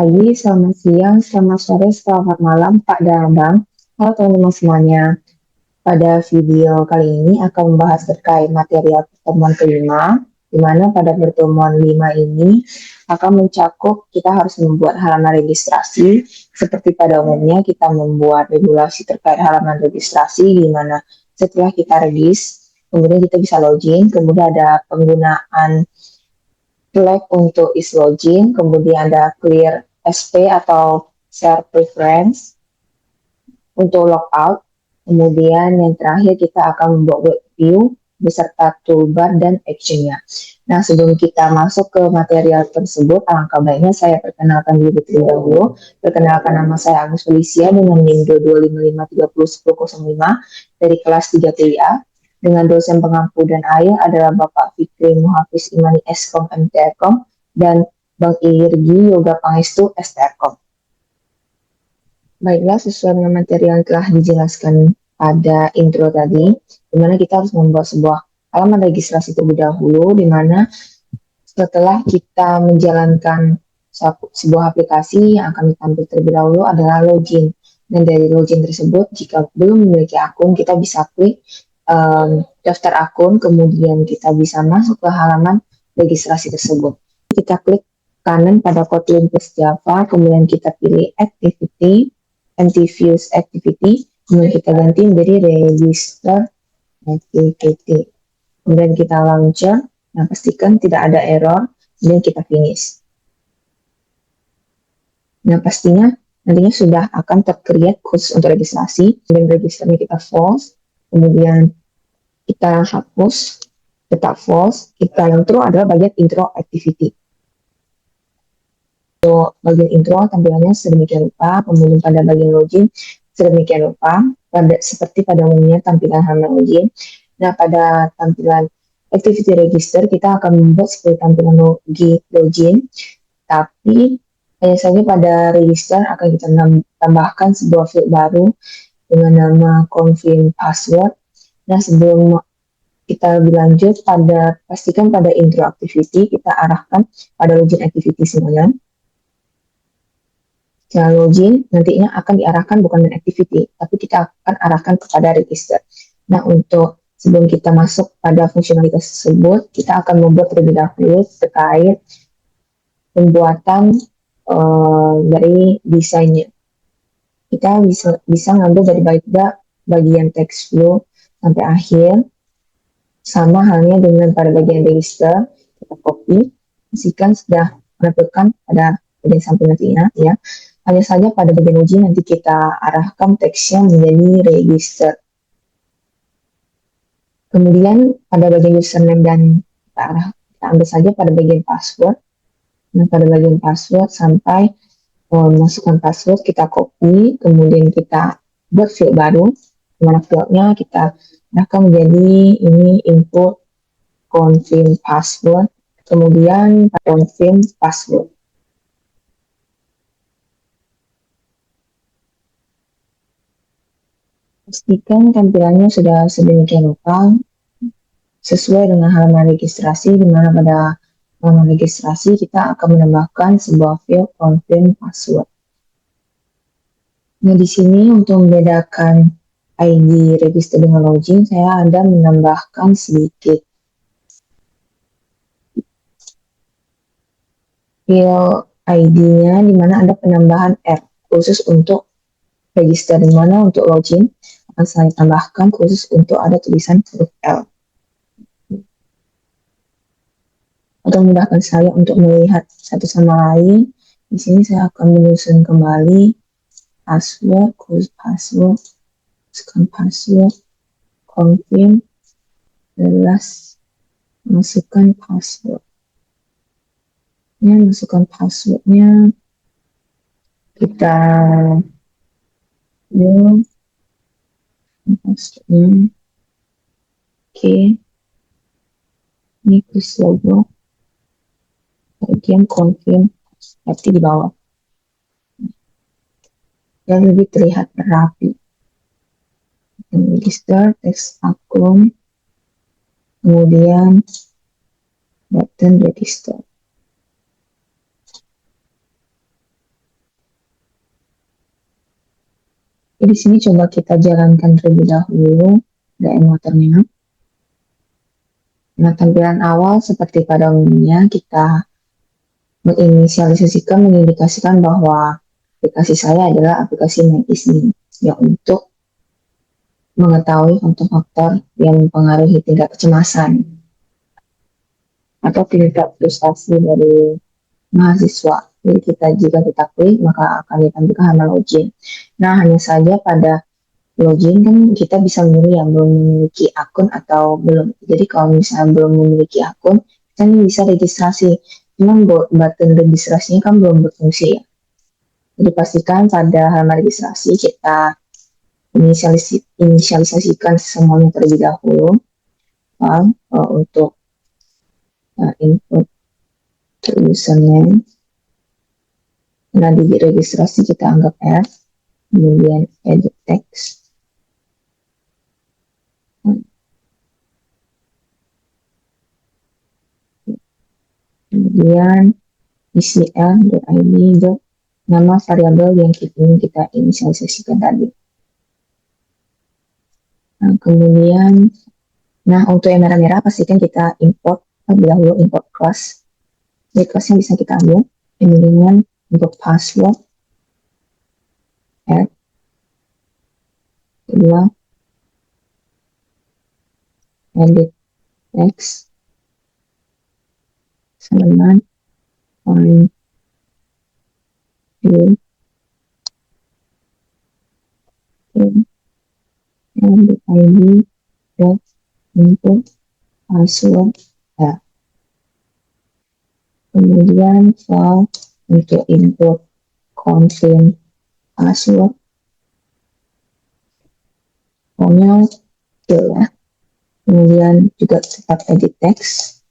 Pagi, selamat siang, selamat sore, selamat malam, Pak dan Abang. Halo teman-teman semuanya. Pada video kali ini akan membahas terkait material pertemuan kelima, di mana pada pertemuan 5 ini akan mencakup kita harus membuat halaman registrasi. Seperti pada umumnya kita membuat regulasi terkait halaman registrasi, di mana setelah kita kemudian kita bisa login, kemudian ada penggunaan flag untuk is login, kemudian ada clear SP atau share preference untuk logout, kemudian yang terakhir kita akan membuat web view beserta toolbar dan actionnya. Nah, sebelum kita masuk ke material tersebut, alangkah baiknya saya perkenalkan diri terlebih dahulu. Perkenalkan, nama saya Agus Felicia dengan NIM 255301005 dari kelas 3 PIA. Dengan dosen pengampu dan ayah adalah Bapak Fikri Muhafiz Imani Eskom MTRkom dan Bang Irgi Yoga Pangestu STRkom. Baiklah, sesuai dengan materi yang telah dijelaskan pada intro tadi, di mana kita harus membuat sebuah halaman registrasi terlebih dahulu, di mana setelah kita menjalankan sebuah aplikasi yang akan ditampil terlebih dahulu adalah login. Dan dari login tersebut, jika belum memiliki akun, kita bisa klik daftar akun, kemudian kita bisa masuk ke halaman registrasi tersebut. Kita klik kanan pada Kotlin plus Java, kemudian kita pilih Activity, Anti-Views Activity, kemudian kita ganti menjadi Register Activity. Kemudian kita launcher, nah pastikan tidak ada error, kemudian kita finish. Nah pastinya nantinya sudah akan tercreate khusus untuk registrasi, kemudian registernya kita false, kemudian kita hapus, tetap false, kita yang true adalah bagian intro activity. Untuk bagian intro tampilannya sedemikian rupa, kemudian pada bagian login sedemikian rupa, seperti pada umumnya tampilan halaman login. Nah, pada tampilan activity register kita akan membuat seperti tampilan login, tapi hanya saja pada register akan kita tambahkan sebuah field baru dengan nama confirm password. Nah, sebelum kita lebih lanjut, pastikan pada intro activity kita arahkan pada login activity semuanya. Setelah login, nantinya akan diarahkan bukan dengan activity, tapi kita akan arahkan kepada register. Nah, untuk sebelum kita masuk pada fungsionalitas tersebut, kita akan membuat terlebih dahulu terkait pembuatan dari desainnya. Kita bisa ngambil dari bagian text flow sampai akhir, sama halnya dengan pada bagian register, kita copy, pastikan sudah menampilkan pada bagian samping nantinya, ya. Hanya saja pada bagian uji nanti kita arahkan teksnya menjadi register. Kemudian pada bagian username dan kita ambil saja pada bagian password. Nah, pada bagian password sampai masukkan password, kita copy, kemudian kita buat field baru, dimana fieldnya kita arahkan menjadi ini input confirm password, kemudian confirm password. Pastikan tampilannya sudah sedemikian rupa sesuai dengan halaman registrasi, di mana pada halaman registrasi kita akan menambahkan sebuah field confirm password. Nah, di sini untuk membedakan ID register dengan login, saya ada menambahkan sedikit field ID-nya, di mana ada penambahan R khusus untuk register, di mana untuk login akan saya tambahkan khusus untuk ada tulisan huruf L. Untuk memudahkan saya untuk melihat satu sama lain, di sini saya akan menyusun kembali password, confirm, masukkan password. Masukkan passwordnya, kita passwordnya, oke. Ini plus logo, bagian confirm seperti di bawah, dan lebih terlihat rapi. Register, teks akun, kemudian button register. Di sini coba kita jalankan terlebih dahulu DM motornya. Nah, tampilan awal seperti pada umumnya kita menginisialisasikan, mengindikasikan bahwa aplikasi saya adalah aplikasi MyIsmi yang untuk mengetahui faktor-faktor yang mempengaruhi tingkat kecemasan atau tingkat frustasi dari mahasiswa. Jadi jika kita klik maka akan ditampilkan halaman login. Nah, hanya saja pada login kan kita bisa memilih yang belum memiliki akun atau belum. Jadi kalau misalnya belum memiliki akun, kita bisa registrasi. Cuman button registrasinya kan belum berfungsi ya. Jadi pastikan pada halaman registrasi kita inisialisasikan semuanya terlebih dahulu. Untuk input username. Nah, di registrasi kita anggap F, kemudian edit text. Kemudian isi l.id nama variabel yang ingin kita inisialisasikan tadi. Nah, kemudian, untuk yang merah-merah pastikan kita import terlebih dahulu, import class. Jadi kelasnya bisa kita ambil, kemudian untuk password, add, kedua, edit text, sama dengan find view, and ID dot input password ya. Kemudian file untuk input confirm password pokoknya ya. Kemudian juga tempat edit text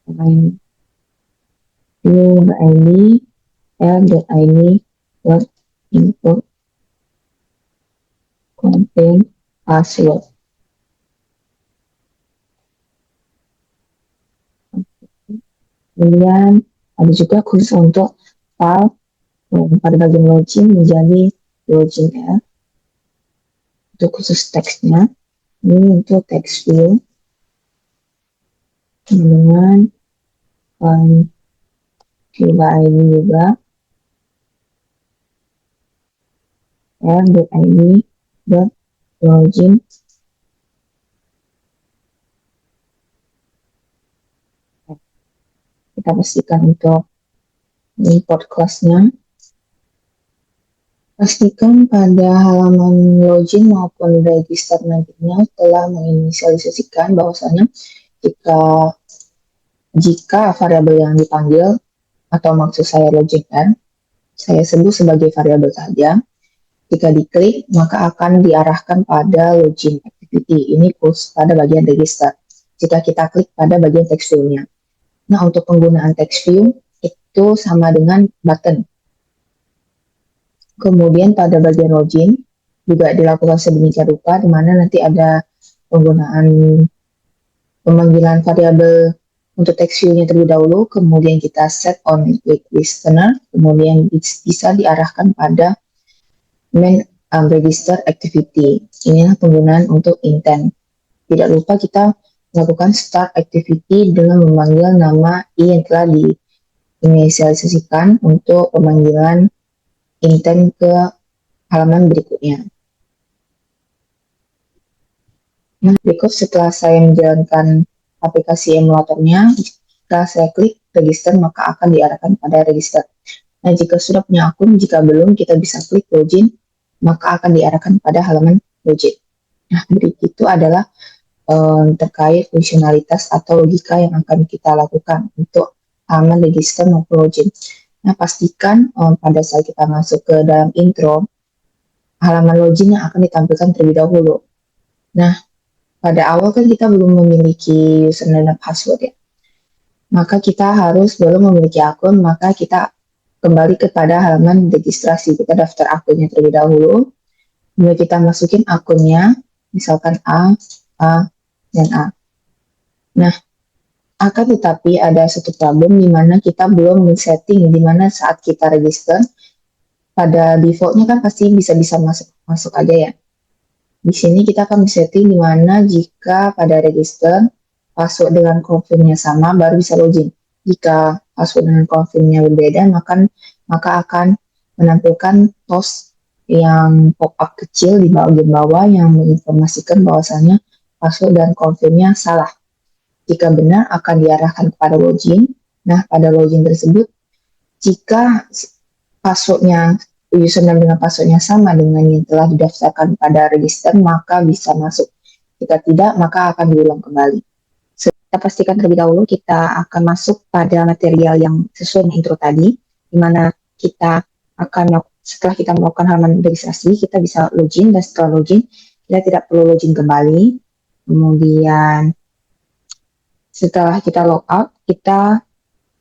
find view.id l.id dot input contain password. Kemudian ada juga khusus untuk file pada bagian login menjadi login ya. Untuk khusus teksnya, ini untuk text view dengan find view.id juga l.id dot login. Kita pastikan untuk import kelasnya. Pastikan pada halaman login maupun register nantinya telah menginisialisasikan bahwasanya jika variabel yang dipanggil atau maksud saya login kan, saya sebut sebagai variabel saja. Jika diklik maka akan diarahkan pada login activity. Ini khusus pada bagian register. Jika kita klik pada bagian text view-nya. Nah, untuk penggunaan text view itu sama dengan button. Kemudian pada bagian login juga dilakukan sedemikian rupa, di mana nanti ada penggunaan pemanggilan variabel untuk text view-nya terlebih dahulu, kemudian kita set on click listener, kemudian bisa diarahkan pada main register activity. Inilah penggunaan untuk intent. Tidak lupa kita melakukan start activity dengan memanggil nama i yang telah diinisialisasikan untuk pemanggilan intent ke halaman berikutnya. Nah, berikut setelah saya menjalankan aplikasi emulatornya, jika saya klik register maka akan diarahkan pada register. Nah, jika sudah punya akun, jika belum kita bisa klik login, maka akan diarahkan pada halaman login. Nah, berikut itu adalah terkait fungsionalitas atau logika yang akan kita lakukan untuk halaman register maupun login. Nah, pastikan pada saat kita masuk ke dalam intro, halaman login yang akan ditampilkan terlebih dahulu. Nah, pada awal kan kita belum memiliki username dan password ya. Maka kita harus belum memiliki akun, maka kita kembali kepada halaman registrasi. Kita daftar akunnya terlebih dahulu. Kemudian kita masukin akunnya, misalkan A, dan A. Nah, akan tetapi ada satu problem di mana kita belum men-setting di mana saat kita register pada defaultnya kan pasti bisa masuk aja ya. Di sini kita akan setting di mana jika pada register password dengan confirmnya sama baru bisa login. Jika password dengan confirmnya berbeda maka akan menampilkan toast yang pop-up kecil di bagian bawah yang menginformasikan bahwasanya password dan confirmnya salah. Jika benar akan diarahkan kepada login. Nah, pada login tersebut jika passwordnya username dengan passwordnya sama dengan yang telah didaftarkan pada register, maka bisa masuk. Jika tidak, maka akan diulang kembali. Kita pastikan terlebih dahulu kita akan masuk pada material yang sesuai dengan intro tadi, di mana kita akan setelah kita melakukan halaman registrasi, kita bisa login, dan setelah login, kita tidak perlu login kembali. Kemudian setelah kita logout, kita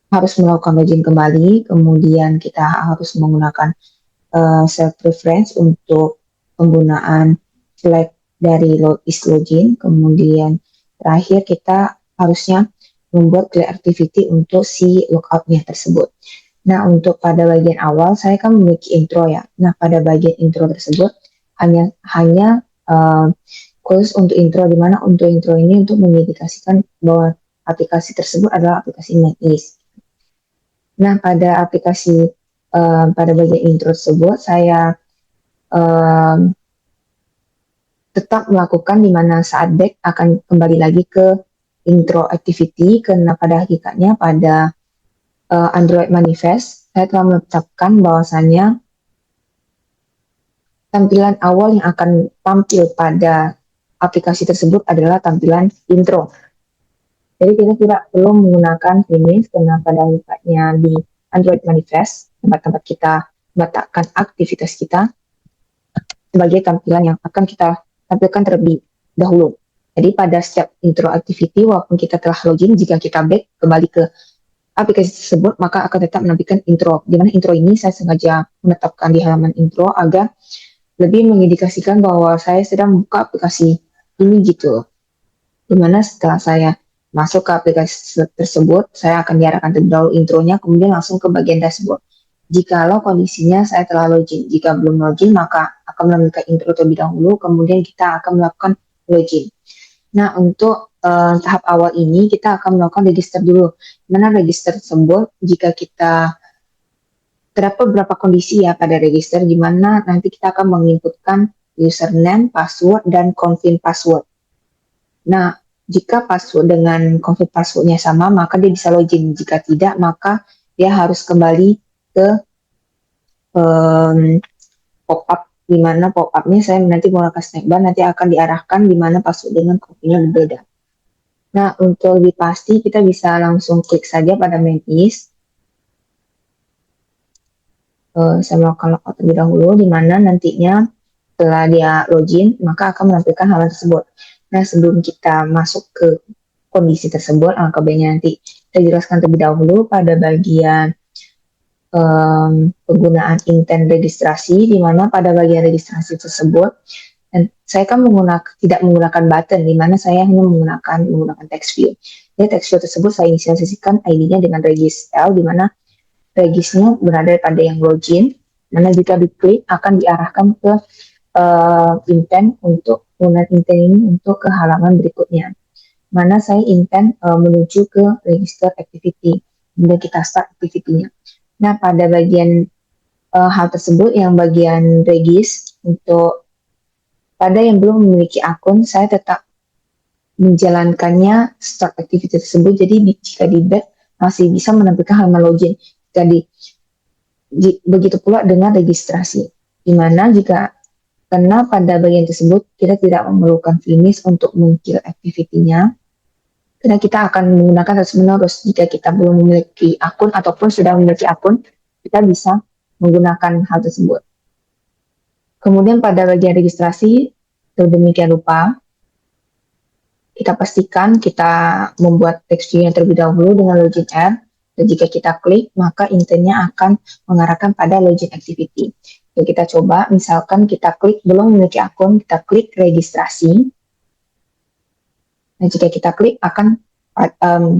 harus melakukan login kembali, kemudian kita harus menggunakan self preference untuk penggunaan flag dari login, kemudian terakhir kita harusnya membuat clear activity untuk si logoutnya tersebut. Nah, untuk pada bagian awal saya kan memiliki intro ya. Nah, pada bagian intro tersebut hanya khusus untuk intro, di mana untuk intro ini untuk mengindikasikan bahwa aplikasi tersebut adalah aplikasi MakeEase. Nah, pada bagian intro tersebut saya tetap melakukan di mana saat back akan kembali lagi ke intro activity, karena pada hakikatnya pada Android Manifest saya telah menetapkan bahwasanya tampilan awal yang akan tampil pada aplikasi tersebut adalah tampilan intro. Jadi kita tidak perlu menggunakan finish, karena pada hakikatnya di Android Manifest tempat-tempat kita meletakkan aktivitas kita sebagai tampilan yang akan kita tampilkan terlebih dahulu. Jadi pada setiap intro activity, walaupun kita telah login, jika kita back kembali ke aplikasi tersebut, maka akan tetap menampilkan intro. Di mana intro ini saya sengaja menetapkan di halaman intro agar lebih mengindikasikan bahwa saya sedang membuka aplikasi ini gitu. Dimana setelah saya masuk ke aplikasi tersebut, saya akan diarahkan terlebih dahulu intronya, kemudian langsung ke bagian dashboard. Jikalau kondisinya saya telah login, jika belum login maka akan menampilkan intro terlebih dahulu, kemudian kita akan melakukan login. Nah, untuk tahap awal ini kita akan melakukan register dulu. Mana register tersebut jika kita terdapat beberapa kondisi ya pada register, di mana nanti kita akan menginputkan username, password, dan confirm password. Nah, jika password dengan confirm passwordnya sama, maka dia bisa login. Jika tidak, maka dia harus kembali ke pop-up, di mana pop-upnya saya nanti menggunakan snack bar, nanti akan diarahkan di mana password dengan confirmnya berbeda. Nah, untuk lebih pasti kita bisa langsung klik saja pada MakeEase. Saya melakukan logout terlebih dahulu, di mana nantinya setelah dia login, maka akan menampilkan hal tersebut. Nah, sebelum kita masuk ke kondisi tersebut, alangkah baiknya nanti kita jelaskan terlebih dahulu pada bagian penggunaan intent registrasi, di mana pada bagian registrasi tersebut, dan saya kan tidak menggunakan button, di mana saya hanya menggunakan text view. Jadi text view tersebut saya inisialisasikan ID-nya dengan regis L, di mana regisnya berada pada yang login, mana jika diklik akan diarahkan ke intent untuk penggunaan intent ini untuk ke halaman berikutnya. Mana saya intent menuju ke register activity, kemudian kita start activity-nya. Nah, pada bagian hal tersebut yang bagian regis, untuk pada yang belum memiliki akun, saya tetap menjalankannya start activity tersebut. Jadi jika di back masih bisa menampilkan halaman login. Jadi begitu pula dengan registrasi, di mana jika karena pada bagian tersebut kita tidak memerlukan finish untuk meng-kill activity-nya, karena kita akan menggunakan terus-menerus. Jika kita belum memiliki akun ataupun sudah memiliki akun, kita bisa menggunakan hal tersebut. Kemudian pada bagian registrasi, demikian rupa, kita pastikan kita membuat text view yang terlebih dahulu dengan login R, dan jika kita klik, maka intentnya akan mengarahkan pada login activity. Jadi kita coba, misalkan kita klik belum memiliki akun, kita klik registrasi. Nah, jika kita klik akan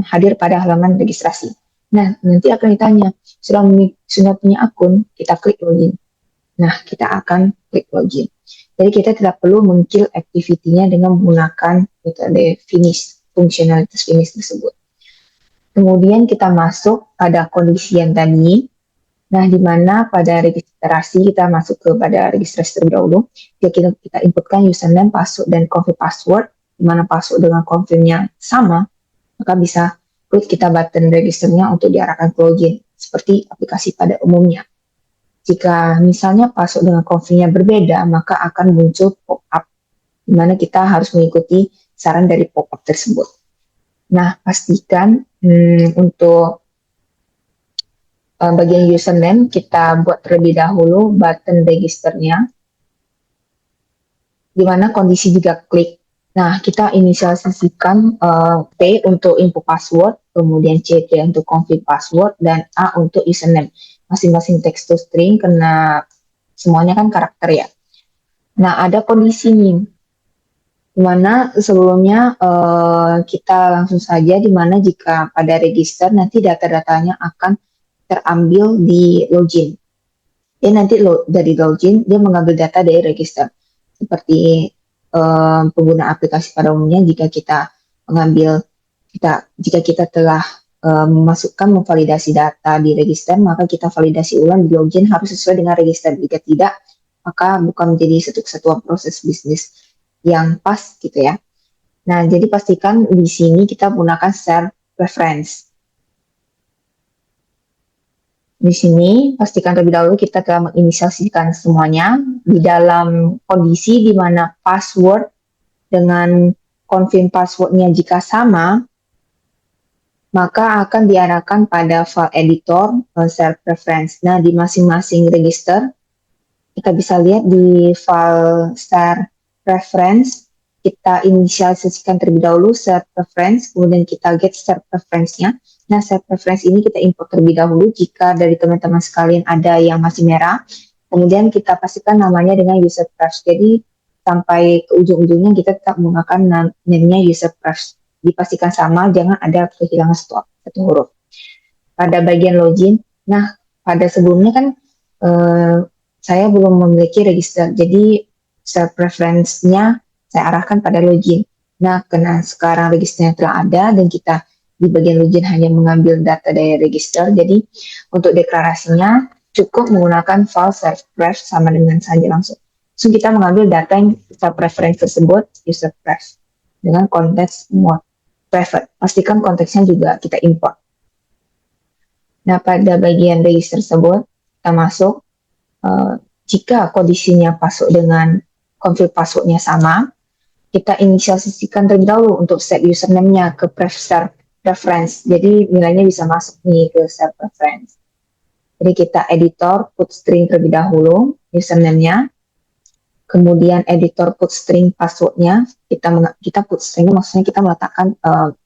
hadir pada halaman registrasi. Nah, nanti akan ditanya, sudah punya akun, kita klik login. Nah, kita akan klik login. Jadi kita tidak perlu meng-kill activity-nya dengan menggunakan metode finish, fungsionalitas finish tersebut. Kemudian kita masuk pada kondisi yang tadi. Nah, di mana pada registrasi kita masuk kepada registrasi terlebih dahulu. Jika kita inputkan username, password, dan confirm password, di mana password dengan confirmnya sama, maka bisa klik kita button registernya untuk diarahkan ke login, seperti aplikasi pada umumnya. Jika misalnya password dengan confirmnya berbeda, maka akan muncul pop-up, di mana kita harus mengikuti saran dari pop-up tersebut. Nah, pastikan untuk bagian username kita buat terlebih dahulu button registernya, di mana kondisi juga klik. Nah, kita inisialisasikan P untuk input password, kemudian CT untuk confirm password, dan A untuk username. Masing-masing text to string karena semuanya kan karakter ya. Nah, ada kondisi nih, dimana sebelumnya kita langsung saja, dimana jika pada register nanti data-datanya akan terambil di login. Dia nanti dari login dia mengambil data dari register, seperti pengguna aplikasi pada umumnya. Jika kita mengambil jika kita telah memasukkan memvalidasi data di register, maka kita validasi ulang di login harus sesuai dengan register. Jika tidak, maka bukan menjadi satu kesatuan proses bisnis yang pas gitu ya. Nah, jadi pastikan di sini kita menggunakan share preference. Di sini pastikan terlebih dahulu kita telah menginisialisasikan semuanya di dalam kondisi di mana password dengan confirm passwordnya jika sama, maka akan diarahkan pada file editor share preference. Nah, di masing-masing register kita bisa lihat di file share preference, kita inisialisasikan terlebih dahulu share preference, kemudian kita get share preference-nya. Nah, share preference ini kita import terlebih dahulu jika dari teman-teman sekalian ada yang masih merah. Kemudian kita pastikan namanya dengan user prefs. Jadi sampai ke ujung-ujungnya kita tetap menggunakan namanya user prefs. Dipastikan sama, jangan ada kehilangan satu huruf. Pada bagian login, nah pada sebelumnya kan saya belum memiliki register, jadi share preference-nya saya arahkan pada login. Nah, karena sekarang registernya telah ada dan kita di bagian login hanya mengambil data dari register, jadi untuk deklarasinya cukup menggunakan file share pref sama dengan saja langsung. So, kita mengambil data yang share preference tersebut, user pref, dengan konteks mode private. Pastikan konteksnya juga kita import. Nah, pada bagian register tersebut, kita masuk. Jika kondisinya password dengan confirm passwordnya sama, kita inisialisasikan terlebih dahulu untuk set username-nya ke share preference. Jadi nilainya bisa masuk nih ke share preference. Jadi kita editor put string terlebih dahulu username-nya, kemudian editor put string password-nya, kita put string maksudnya kita meletakkan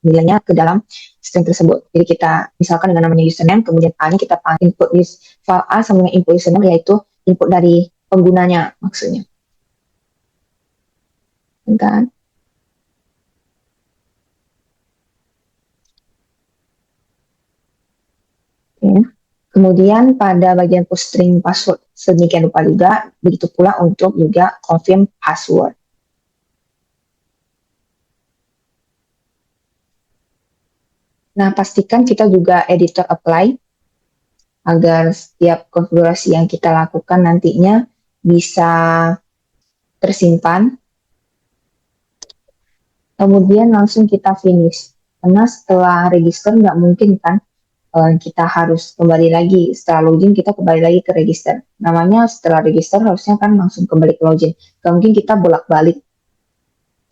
nilainya ke dalam string tersebut. Jadi kita misalkan dengan namanya username, kemudian A-nya kita input file A sama dengan input username, yaitu input dari penggunanya maksudnya. Kan? Okay. Kemudian pada bagian put string password sedemikian rupa juga, begitu pula untuk juga confirm password. Nah, pastikan kita juga editor apply agar setiap konfigurasi yang kita lakukan nantinya bisa tersimpan. Kemudian langsung kita finish. Karena setelah register nggak mungkin kan kita harus kembali lagi. Setelah login kita kembali lagi ke register. Namanya setelah register harusnya kan langsung kembali ke login. Nggak mungkin kita bolak-balik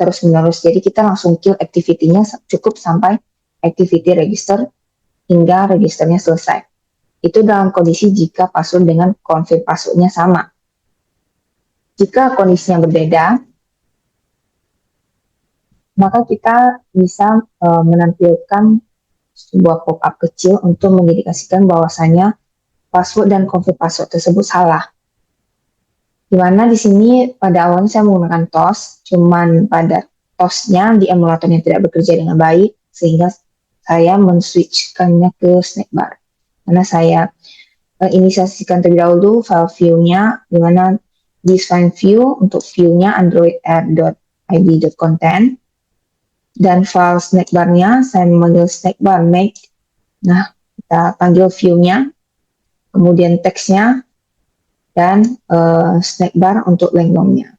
terus menerus. Jadi kita langsung kill activity-nya cukup sampai activity register hingga registernya selesai. Itu dalam kondisi jika password dengan confirm passwordnya sama. Jika kondisinya berbeda, maka kita bisa menampilkan sebuah pop-up kecil untuk mengindikasikan bahwasanya password dan confirm password tersebut salah. Dimana di sini pada awalnya saya menggunakan TOS, cuman pada TOS-nya di emulatornya tidak bekerja dengan baik, sehingga saya men-switchkannya ke snackbar. Karena saya inisiasikan terlebih dahulu file view-nya, di mana this file view untuk view-nya android.air.id.content, dan file snackbar-nya saya memanggil snackbar make. Nah, kita panggil view-nya, kemudian teksnya, dan snackbar untuk lengthnya.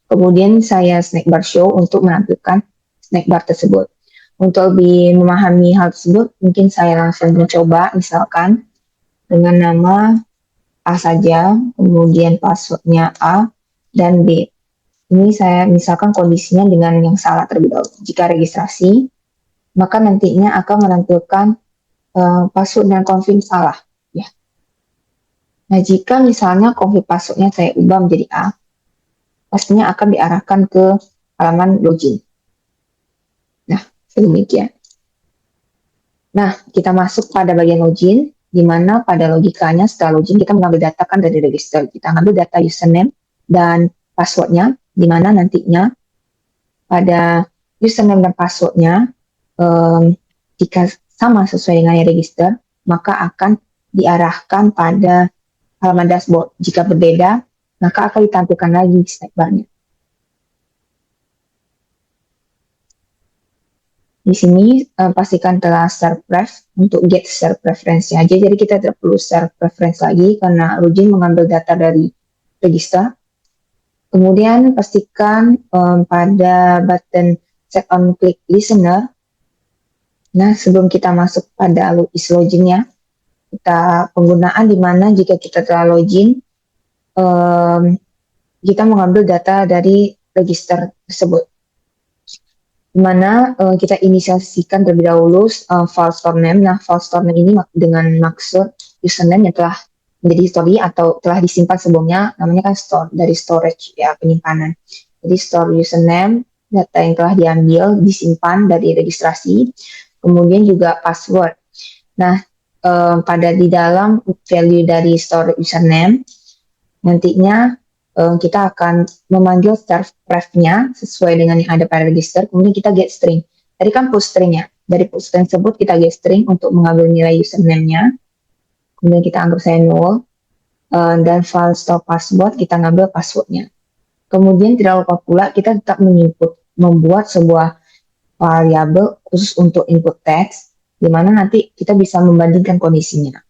Kemudian saya snackbar show untuk menampilkan snackbar tersebut. Untuk lebih memahami hal tersebut, mungkin saya langsung mencoba, misalkan dengan nama A saja, kemudian passwordnya A dan B. Ini saya misalkan kondisinya dengan yang salah terlebih dahulu. Jika registrasi, maka nantinya akan menampilkan password dan confirm salah. Ya. Nah, jika misalnya confirm passwordnya saya ubah menjadi A, pastinya akan diarahkan ke halaman login. Nah, sedemikian. Nah, kita masuk pada bagian login, di mana pada logikanya setelah login kita mengambil data kan dari register. Kita ambil data username dan passwordnya, di mana nantinya pada username dan passwordnya, jika sama sesuai dengan yang register, maka akan diarahkan pada halaman dashboard. Jika berbeda, maka akan ditampilkan lagi snackbar-nya. Di sini pastikan telah share pref untuk get share preference aja. Jadi kita tidak perlu share preference lagi karena login mengambil data dari register. Kemudian pastikan pada button set on click listener. Nah, sebelum kita masuk pada is login-nya, kita penggunaan di mana jika kita telah login, kita mengambil data dari register tersebut. Di mana kita inisiasikan terlebih dahulu file store name. Nah, file store name ini dengan maksud username yang telah menjadi history atau telah disimpan sebelumnya, namanya kan store, dari storage, ya, penyimpanan. Jadi store username, data yang telah diambil, disimpan dari registrasi, kemudian juga password. Nah, pada di dalam value dari store username, nantinya kita akan memanggil start pref-nya sesuai dengan yang ada pada register, kemudian kita get string. Tadi kan put string-nya. Dari put string tersebut kita get string untuk mengambil nilai username-nya. Kemudian kita anggap saya null. Dan file store password kita ngambil password-nya. Kemudian tidak lupa pula kita tetap membuat sebuah variabel khusus untuk input text, di mana nanti kita bisa membandingkan kondisinya.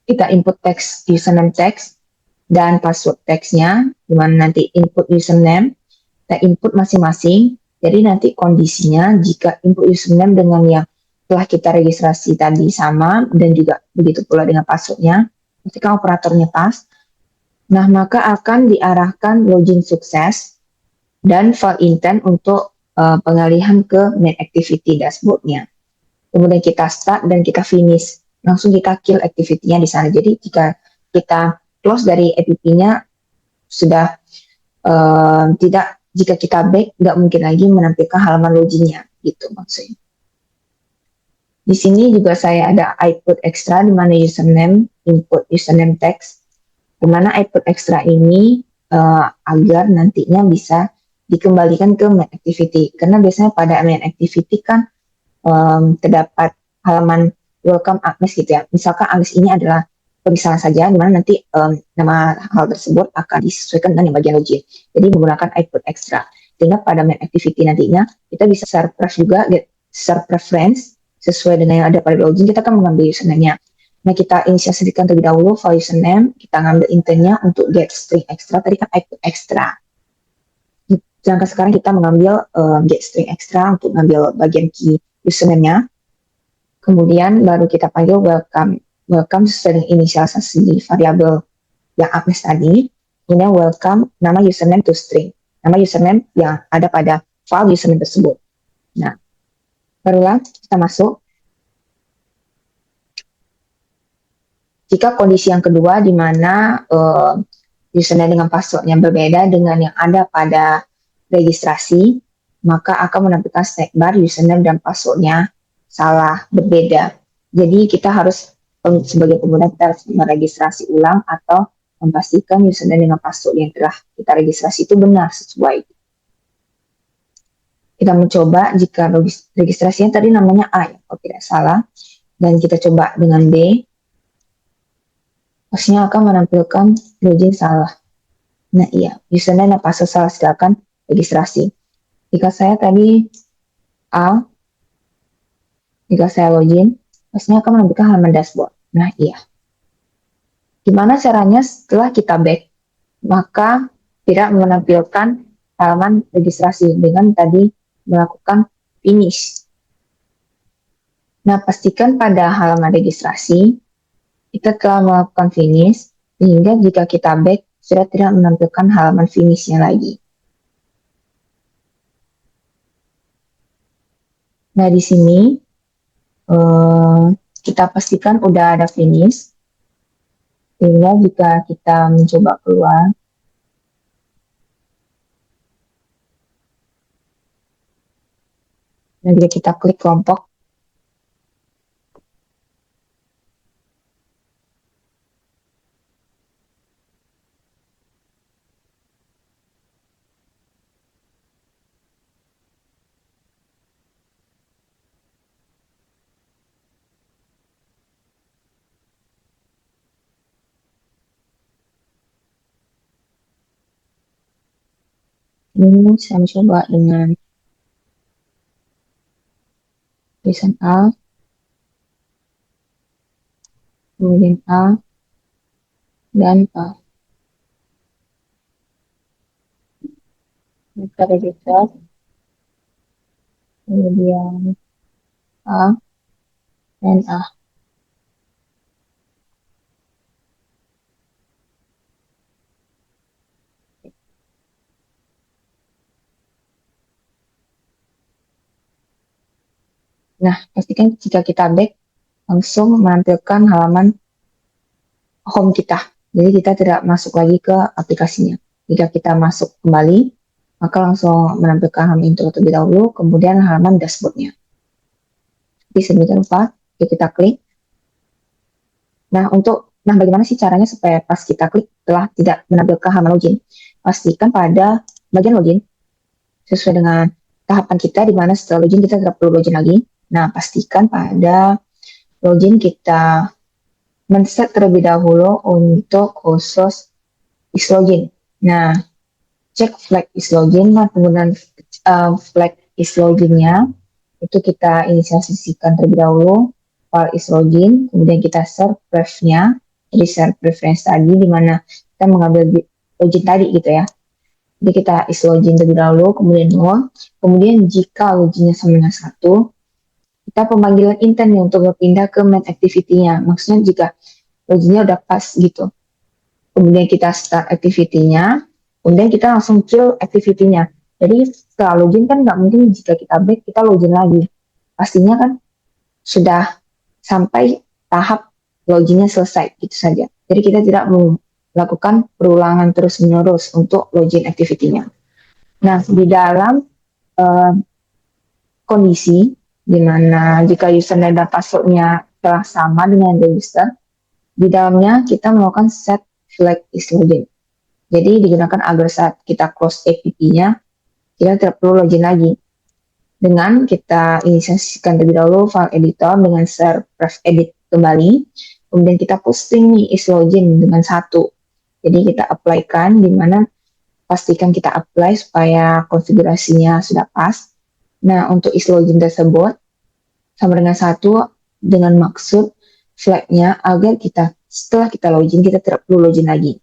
Kita input text, username text, dan password text-nya, di mana nanti input username, kita input masing-masing. Jadi nanti kondisinya jika input username dengan yang telah kita registrasi tadi sama, dan juga begitu pula dengan passwordnya, ketika operatornya pas, nah maka akan diarahkan login sukses dan file intent untuk pengalihan ke main activity dashboard-nya. Kemudian kita start dan kita finish. Langsung kita kill activity-nya di sana. Jadi jika kita close dari app-nya sudah tidak, jika kita back nggak mungkin lagi menampilkan halaman login-nya, gitu maksudnya. Di sini juga saya ada input extra di mana username, input username text, di mana input extra ini agar nantinya bisa dikembalikan ke main activity. Karena biasanya pada main activity kan terdapat halaman welcome Agnes gitu ya. Misalkan Agnes ini adalah pemisahan saja, di mana nanti nama hal tersebut akan disesuaikan dengan yang bagian login. Jadi menggunakan input extra. Sehingga pada main activity nantinya kita bisa share pref juga, get share preference sesuai dengan yang ada pada login. Kita akan mengambil username-nya. Nah, kita inisiasikan terlebih dahulu file username, kita ngambil intentnya untuk get string extra, tadi kan input extra. Sedangkan sekarang kita mengambil get string extra untuk mengambil bagian key username-nya. Kemudian baru kita panggil welcome sesuai dengan inisialisasi variabel yang Agnes tadi. Ini welcome nama username to string. Nama username yang ada pada file username tersebut. Nah, barulah kita masuk. Jika kondisi yang kedua di mana username dengan passwordnya berbeda dengan yang ada pada registrasi, maka akan menampilkan snackbar username dan passwordnya salah, berbeda. Jadi kita harus sebagai pengguna kita harus meregistrasi ulang atau memastikan username dengan password yang telah kita registrasi itu benar sesuai. Kita mencoba jika registrasinya tadi namanya A, ya, kalau tidak salah, dan kita coba dengan B. pastinya akan menampilkan login salah. Nah iya, username dan password salah, silakan registrasi. Jika saya tadi A, jika saya login, pastinya akan menampilkan halaman dashboard. Nah iya, gimana caranya setelah kita back? Maka tidak menampilkan halaman registrasi dengan tadi melakukan finish. Nah, pastikan pada halaman registrasi kita telah melakukan finish, sehingga jika kita back sudah tidak menampilkan halaman finishnya lagi. Nah, di sini kita pastikan udah ada finish, sehingga jika kita mencoba keluar, nah jika kita klik kelompok, ini saya mencoba dengan tulisan A, kemudian A, dan A. Kita register, kemudian A, dan A. Nah, pastikan jika kita back, langsung menampilkan halaman home kita. Jadi kita tidak masuk lagi ke aplikasinya. Jika kita masuk kembali, maka langsung menampilkan halaman intro terlebih dahulu, kemudian halaman dashboardnya. Jadi sedemikian rupa, kita klik. Nah, bagaimana sih caranya supaya pas kita klik telah tidak menampilkan halaman login? Pastikan pada bagian login, sesuai dengan tahapan kita, di mana setelah login kita tidak perlu login lagi. Nah, pastikan pada login kita men-set terlebih dahulu untuk khusus is login. Nah, cek flag is login. Nah, penggunaan flag is loginnya itu kita inisialisasikan terlebih dahulu file is login, kemudian kita share pref-nya, jadi share preference tadi di mana kita mengambil login tadi gitu ya. Jadi kita is login terlebih dahulu, kemudian null, kemudian jika loginnya sama dengan 1, kita pemanggilan intent nih untuk berpindah ke main activity-nya. Maksudnya jika loginnya udah pas gitu, kemudian kita start activity-nya, kemudian kita langsung kill activity-nya. Jadi setelah login kan nggak mungkin jika kita back kita login lagi. Pastinya kan sudah sampai tahap loginnya selesai gitu saja. Jadi kita tidak melakukan perulangan terus-menerus untuk login activity-nya. Nah, di dalam kondisi di mana jika username dan password-nya telah sama dengan register, di dalamnya kita melakukan set flag is login. Jadi digunakan agar saat kita close app-nya, kita tidak perlu login lagi. Dengan kita inisiasikan terlebih dahulu file editor dengan share pref edit kembali, kemudian kita posting nih is login dengan 1. Jadi kita apply-kan, di mana pastikan kita apply supaya konfigurasinya sudah pas. Nah, untuk is login tersebut sama dengan 1 dengan maksud flag-nya agar kita setelah kita login kita tidak perlu login lagi.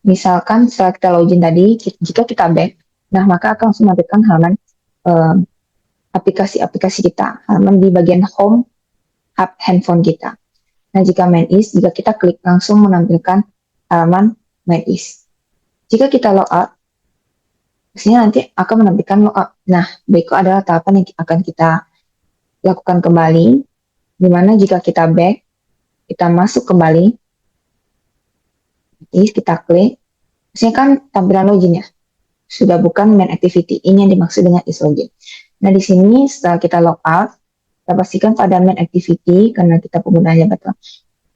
Misalkan setelah kita login tadi, jika kita back, nah maka akan langsung menampilkan halaman aplikasi-aplikasi kita, halaman di bagian home app handphone kita. Nah, jika main is, jika kita klik langsung menampilkan halaman main is. Jika kita logout, biasanya nanti akan menampilkan logout. Nah, berikut adalah tahapan yang akan kita lakukan kembali, di mana jika kita back, kita masuk kembali, kita klik, biasanya kan tampilan login ya, sudah bukan main activity. Ini yang dimaksud dengan is login. Nah, di sini setelah kita logout, kita pastikan pada main activity, karena kita penggunanya button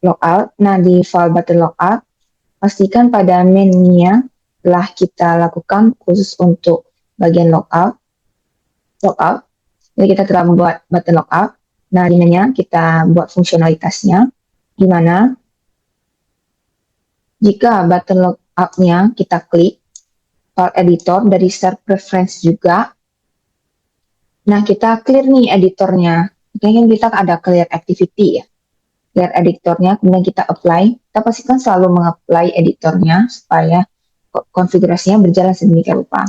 logout. Nah, di file button logout, pastikan pada mainnya telah kita lakukan khusus untuk bagian logout. Jadi kita telah membuat button logout. Nah, di mainnya kita buat fungsionalitasnya. di mana jika button logout-nya kita klik, file editor dari share preference juga. Nah, kita clear nih editornya. Mungkin kita ada clear activity ya. Clear editornya, kemudian kita apply. Kita pastikan selalu mengapply editornya supaya konfigurasinya berjalan sedemikian rupa.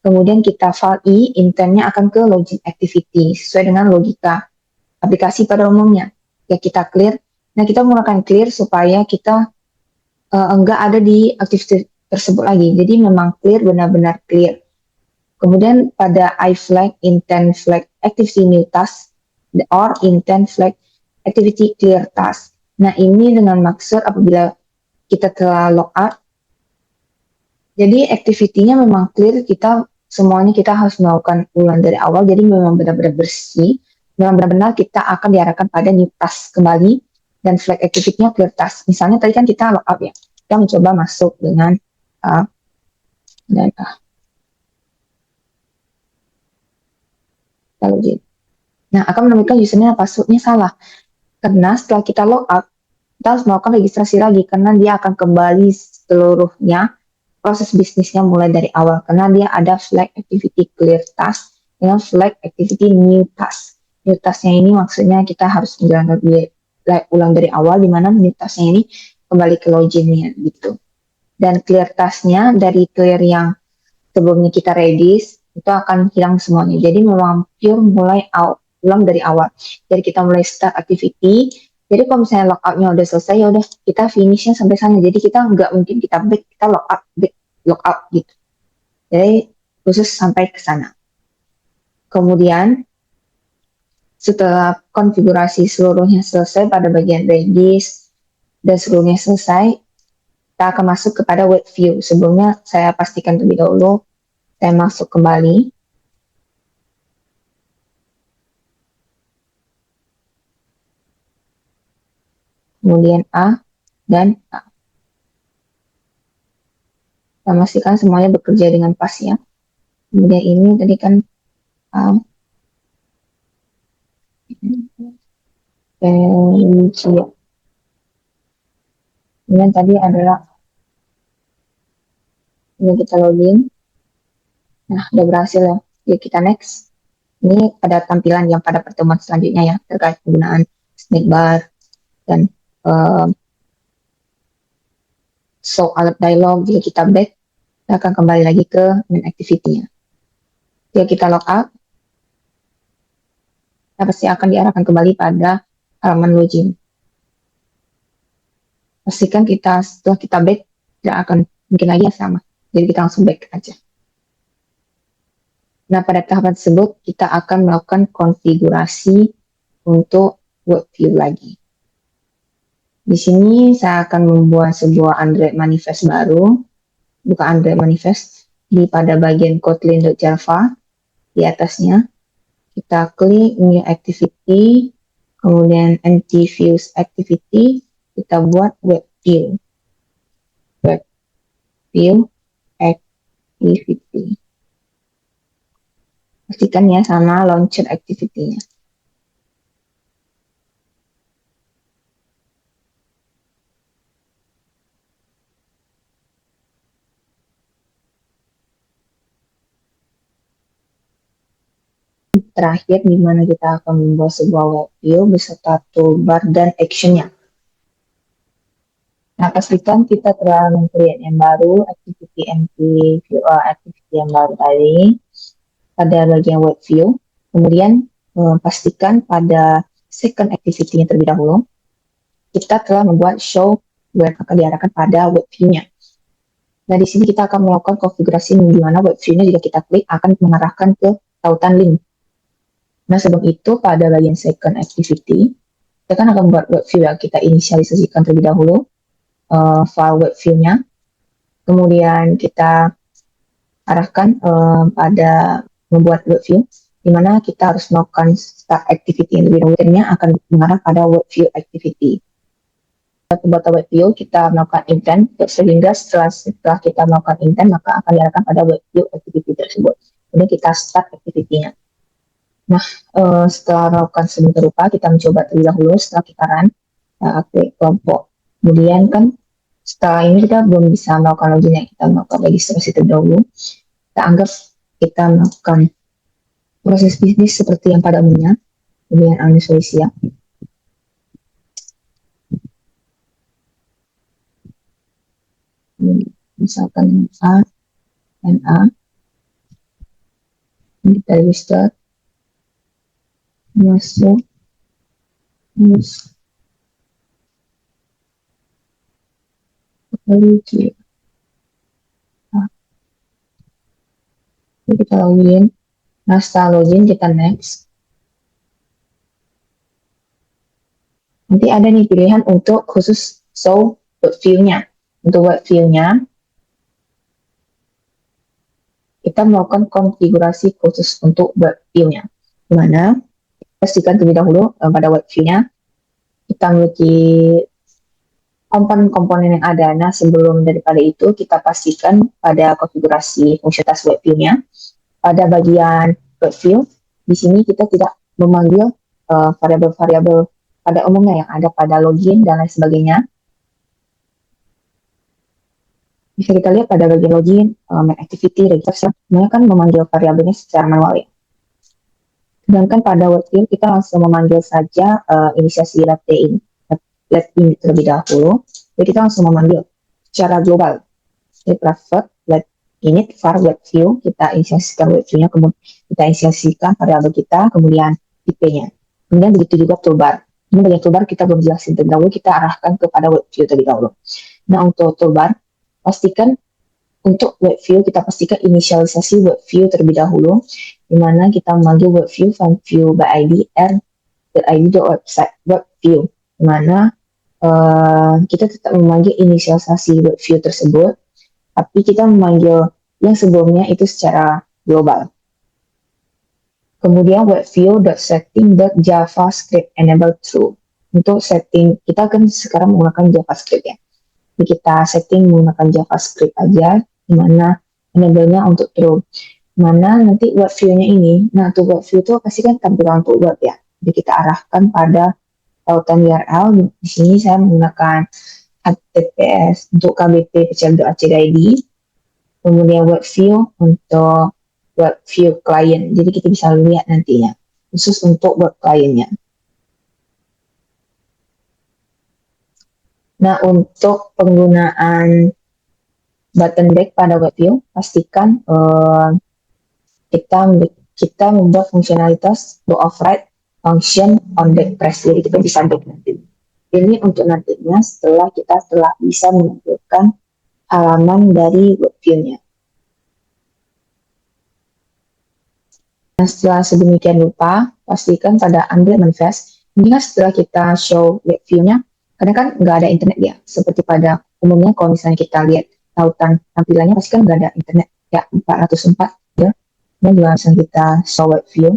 Kemudian kita file I, intentnya akan ke login activity sesuai dengan logika aplikasi pada umumnya. Ya kita clear. Nah, kita menggunakan clear supaya kita enggak ada di activity tersebut lagi. Jadi memang clear, benar-benar clear. Kemudian pada I flag, intent flag, activity new task, or intent flag, activity clear task. Nah, ini dengan maksud apabila kita telah logout, jadi activity-nya memang clear, semuanya kita harus melakukan ulang dari awal, jadi memang benar-benar bersih, memang benar-benar kita akan diarahkan pada new task kembali, dan flag activity-nya clear task. Misalnya tadi kan kita logout ya, kita mencoba masuk dengan login. Nah, akan menemukan username dan passwordnya salah. Karena setelah kita logout, kita harus melakukan registrasi lagi, karena dia akan kembali seluruhnya, proses bisnisnya mulai dari awal. Karena dia ada flag activity clear task dengan flag activity new task. New task-nya ini maksudnya kita harus menjalankan ulang dari awal, di mana new task-nya ini kembali ke login-nya gitu. Dan clear task-nya dari clear yang sebelumnya kita redis, itu akan hilang semuanya. Jadi memang pure mulai ulang dari awal. Jadi kita mulai start activity. Jadi kalau misalnya logout-nya udah selesai, ya udah kita finish-nya sampai sana. Jadi kita nggak mungkin kita back, kita logout, back, logout gitu. Jadi khusus sampai ke sana. Kemudian setelah konfigurasi seluruhnya selesai pada bagian redis dan seluruhnya selesai, kita akan masuk kepada web view. Sebelumnya saya pastikan terlebih dahulu, saya masuk kembali. Kemudian A dan A. Kita pastikan semuanya bekerja dengan pas ya. Kemudian ini tadi kan Felicia. Kemudian tadi adalah ini kita login. Nah, udah berhasil ya. Jadi kita next. Ini pada tampilan yang pada pertemuan selanjutnya ya, terkait penggunaan snack bar dan show alert dialog. Jika kita back, kita akan kembali lagi ke main activity-nya. Jika kita log out, kita pasti akan diarahkan kembali pada halaman login. Pastikan setelah kita back, tidak akan mungkin lagi yang sama. Jadi kita langsung back aja. Nah, pada tahapan tersebut, kita akan melakukan konfigurasi untuk web view lagi. Di sini saya akan membuat sebuah Android manifest baru, buka Android manifest, pada bagian kotlin.java, di atasnya, kita klik new activity, kemudian empty views activity, kita buat web view. Web view activity. Pastikan ya sama launcher activity-nya. Terakhir, di mana kita akan membuat sebuah web view beserta toolbar dan action-nya. Nah, pastikan kita telah meng-create yang baru, activity empty view, activity yang baru tadi, pada bagian web view. Kemudian, pastikan pada second activity yang terlebih dahulu, kita telah membuat show web akan diarahkan pada web view-nya. Nah, di sini kita akan melakukan konfigurasi di mana web view-nya jika kita klik akan mengarahkan ke tautan link. Nah, sebelum itu pada bagian second activity, kita kan akan membuat web view ya, kita inisialisasikan terlebih dahulu file web view-nya. Kemudian kita arahkan pada membuat web view, di mana kita harus melakukan start activity yang lebih dahulu, akan mengarah pada web view activity. Pembuatan web view kita melakukan intent, sehingga setelah kita melakukan intent, maka akan diarahkan pada web view activity tersebut. Kemudian kita start activity-nya. Nah, setelah melakukan sedemikian rupa, kita mencoba terlebih dahulu setelah kita run. aktif kelompok. Kemudian kan setelah ini kita belum bisa melakukan login, yang kita melakukan registrasi terdahulu. Kita anggap kita melakukan proses bisnis seperti yang pada umumnya. Kemudian administrasi ya. Misalkan A, NA, kita register, masuk, lalu kita login. Nah, setelah login kita next. Nanti ada nih pilihan untuk khusus show web view-nya. Untuk web view-nya, kita melakukan konfigurasi khusus untuk web view-nya. Dimana pastikan terlebih dahulu pada web view-nya kita memiliki komponen-komponen yang ada. Nah, sebelum daripada itu kita pastikan pada konfigurasi fungsionalitas web view-nya. Pada bagian web view, di sini kita tidak memanggil variabel-variabel pada umumnya yang ada pada login dan lain sebagainya. Bisa kita lihat pada bagian login, main activity, register, semuanya kan memanggil variabelnya secara manual ya. Sedangkan pada web view kita langsung memanggil saja inisiasi let in terlebih dahulu. Jadi kita langsung memanggil secara global. Jadi private let init var web view, kita inisiasikan web view-nya, kemudian kita inisiasikan variabel kita, kemudian IP-nya. Kemudian begitu juga toolbar. Ini bagian toolbar kita belum jelasin terlebih dahulu, kita arahkan kepada web view terlebih dahulu. Nah, untuk toolbar, pastikan untuk web view, kita pastikan inisialisasi web view terlebih dahulu, di mana kita memanggil web view from view by ID r.id.website web view, di mana kita tetap memanggil inisialisasi web view tersebut, tapi kita memanggil yang sebelumnya itu secara global. Kemudian web view.setting.javascript enable true. Untuk setting, kita kan sekarang menggunakan JavaScript ya. Jadi kita setting menggunakan JavaScript aja, dimana enable-nya untuk true. Mana nanti web view-nya ini, nah untuk web view itu pasti kan tampilan untuk web ya. Jadi kita arahkan pada tautan URL. Di sini saya menggunakan HTTPS untuk kbp.pcl.ac.id, kemudian web view untuk web view client. Jadi kita bisa lihat nantinya, khusus untuk web client-nya. Nah, untuk penggunaan button back pada web view, pastikan kita membuat fungsionalitas do override function on back press. Jadi kita bisa back nanti. Ini untuk nantinya setelah kita telah bisa menampilkan halaman dari web view-nya. Nah, setelah sedemikian rupa, pastikan pada Android manifest. Ini kan setelah kita show web view-nya, karena kan nggak ada internet ya. Seperti pada umumnya kalau misalnya kita lihat tautan tampilannya, pasti kan nggak ada internet ya, 404 ya. Dan juga misalnya kita show web view,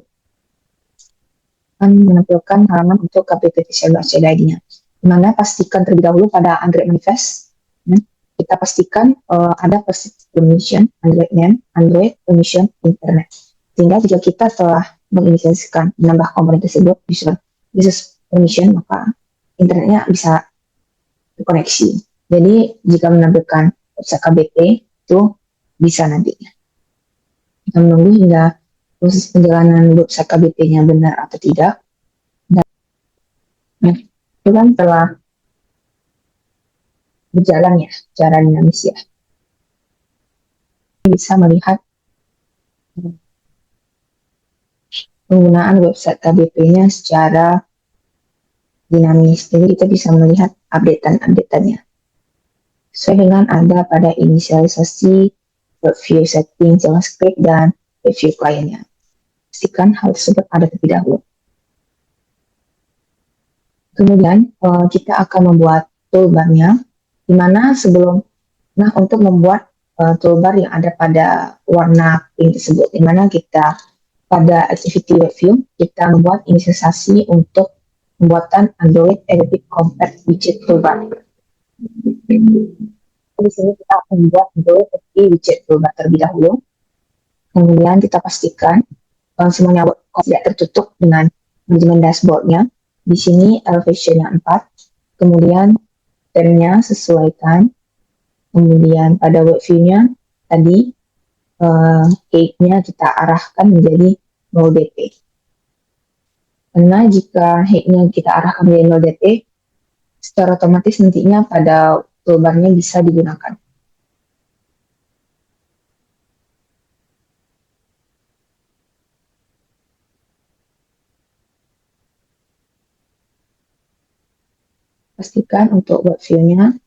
akan menampilkan halaman untuk kbp.pcl.ac.id-nya. Dimana pastikan terlebih dahulu pada Android manifest, kita pastikan ada permission Android name, Android permission internet. Sehingga jika kita telah menginisiasikan menambah komponen tersebut user permission, maka internetnya bisa terkoneksi. Jadi jika menampilkan website KBP itu bisa nantinya. Kita menunggu hingga proses penjalanan website KBP-nya benar atau tidak. Dan itu kan telah berjalan ya, secara dinamis ya. Bisa melihat penggunaan website KBP-nya secara dinamis. Jadi kita bisa melihat update-nya. Sesuai dengan ada pada inisialisasi web view setting JavaScript dan web view client-nya. Pastikan hal tersebut ada terlebih dahulu. Kemudian kita akan membuat toolbar-nya, di mana untuk membuat toolbar yang ada pada warna pink tersebut, di mana kita pada activity web view kita membuat inisialisasi untuk pembuatan Android Edit Compact Widget Toolbar. Di sini kita akan membuat Android Edit Widget Toolbar terlebih dahulu. Kemudian kita pastikan semuanya tidak tertutup dengan manajemen dashboard-nya. Di sini elevation-nya 4, Kemudian temnya sesuaikan. Kemudian pada web view-nya tadi height-nya kita arahkan menjadi 0 dp. Karena jika height-nya kita arahkan menjadi 0 dp, secara otomatis nantinya pada toolbar-nya bisa digunakan. Pastikan untuk web view-nya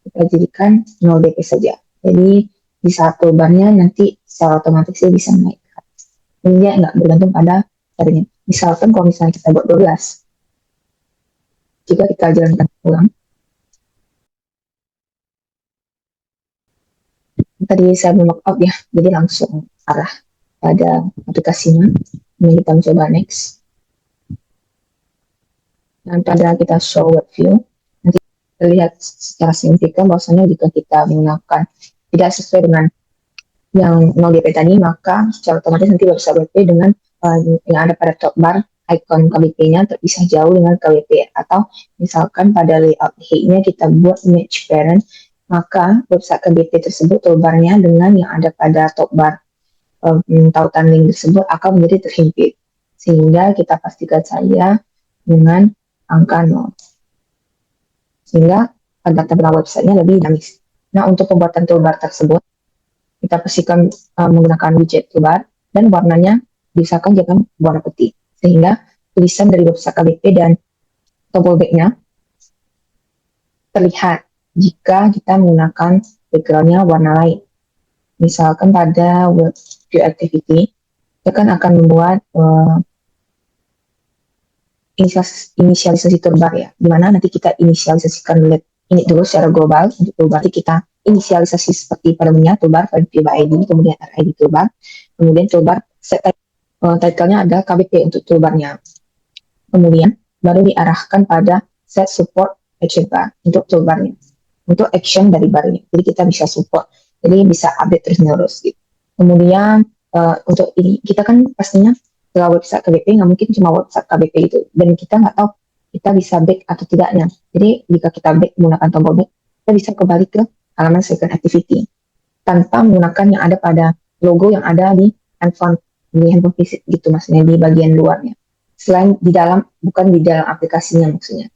kita jadikan 0 dp saja. Jadi di saat toolbar-nya nanti secara otomatis dia bisa naik. Ini dia nggak bergantung pada caranya. Misalkan kalau misalnya kita buat 12, jika kita jalankan ulang, tadi saya out ya, jadi langsung arah pada aplikasinya. Ini kita mencoba next. Dan pada kita show web view, nanti terlihat secara signifikan bahwasanya jika kita menggunakan tidak sesuai dengan yang 0 dp tadi, maka secara otomatis nanti website WP dengan yang ada pada top bar icon KBP-nya terpisah jauh dengan KBP, atau misalkan pada layout height-nya kita buat image parent, maka website KBP tersebut toolbar-nya dengan yang ada pada top bar tautan link tersebut akan menjadi terhimpit, sehingga kita pastikan saja dengan angka 0, sehingga data website-nya lebih dinamis. Nah, untuk pembuatan toolbar tersebut kita pastikan menggunakan widget toolbar dan warnanya diusahakan jangan warna putih, sehingga tulisan dari website KBP dan tombol back-nya terlihat jika kita menggunakan background-nya warna lain. Misalkan pada web view activity, kita kan akan membuat inisialisasi toolbar ya, dimana nanti kita inisialisasikan ini dulu secara global untuk toolbar. Nanti kita inisialisasi seperti pada punya toolbar view by ID, kemudian RID toolbar, kemudian toolbar set title-nya ada KBP untuk toolbarnya. Kemudian baru diarahkan pada set support action bar untuk toolbarnya, untuk action dari barnya. Jadi kita bisa support, jadi bisa update terus menerus gitu. Kemudian untuk ini kita kan pastinya setelah website KBP nggak mungkin cuma website KBP itu, dan kita nggak tahu kita bisa back atau tidaknya. Jadi jika kita back menggunakan tombol back, kita bisa kembali ke halaman second activity tanpa menggunakan yang ada pada logo yang ada di handphone visit gitu, maksudnya di bagian luarnya, selain di dalam, bukan di dalam aplikasinya maksudnya.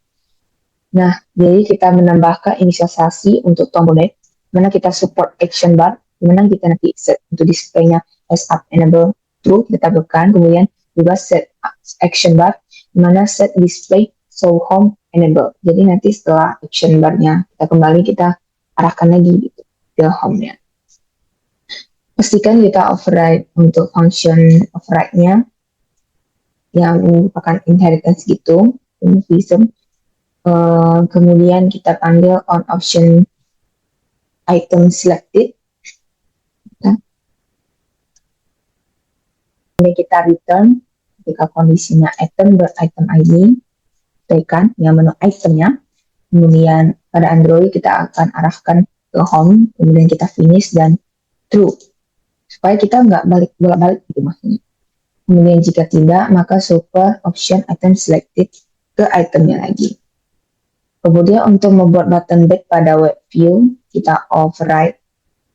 Nah, jadi kita menambahkan inisialisasi untuk tombol back, mana kita support action bar, dimana kita nanti set untuk display-nya as up enable true, kita tabelkan. Kemudian juga set action bar, dimana set display show home enable. Jadi nanti setelah action bar-nya kita kembali, kita arahkan lagi gitu ke home-nya. Pastikan kita override untuk function override-nya yang merupakan inheritance gitu, movism. Kemudian kita panggil on option item selected. Kemudian kita return ketika kondisinya item.item ID, tekan yang menu itemnya. Kemudian pada Android kita akan arahkan ke home, kemudian kita finish dan true, supaya kita nggak bolak-balik gitu maksudnya. Kemudian jika tidak, maka super option item selected ke itemnya lagi. Kemudian untuk membuat button back pada web view, kita override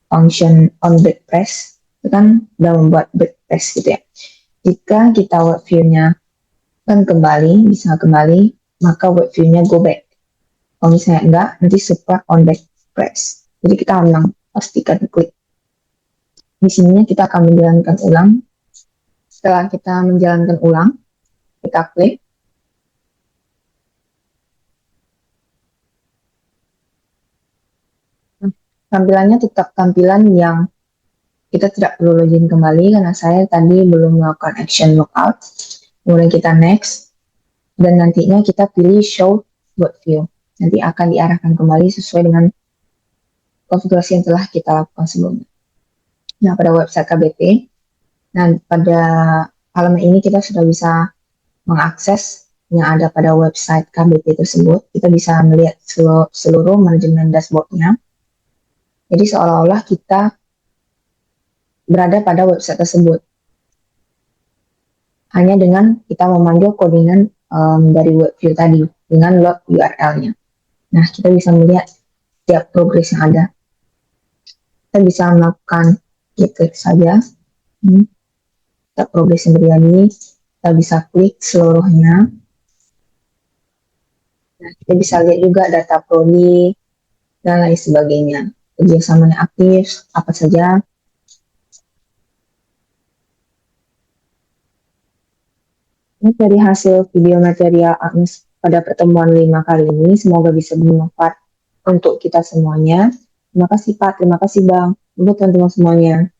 function on back press, itu kan udah membuat back press gitu ya. Jika kita web view-nya kan kembali, bisa kembali, maka web view-nya go back. Kalau misalnya enggak, nanti super on back press. Jadi kita memang pastikan klik. Di sini kita akan menjalankan ulang. Setelah kita menjalankan ulang, kita klik. Tampilannya tetap tampilan yang kita tidak perlu login kembali, karena saya tadi belum melakukan action logout. Kemudian kita next, dan nantinya kita pilih show web view. Nanti akan diarahkan kembali sesuai dengan konfigurasi yang telah kita lakukan sebelumnya. Nah, pada website KBP, nah pada halaman ini kita sudah bisa mengakses yang ada pada website KBP tersebut. Kita bisa melihat seluruh manajemen dashboard-nya. Jadi seolah-olah kita berada pada website tersebut. Hanya dengan kita memanggil codingan dari web view tadi dengan load URL-nya. Nah, kita bisa melihat setiap progres yang ada. Kita bisa melakukan klik saja. Kita progres yang terjadi. Kita bisa klik seluruhnya. Nah, kita bisa lihat juga data prodi dan lain sebagainya. Kerjasamanya aktif, apa saja. Ini dari hasil video material Agnes pada pertemuan 5 kali ini. Semoga bisa bermanfaat untuk kita semuanya. Terima kasih Pak, terima kasih Bang, untuk teman-teman semuanya.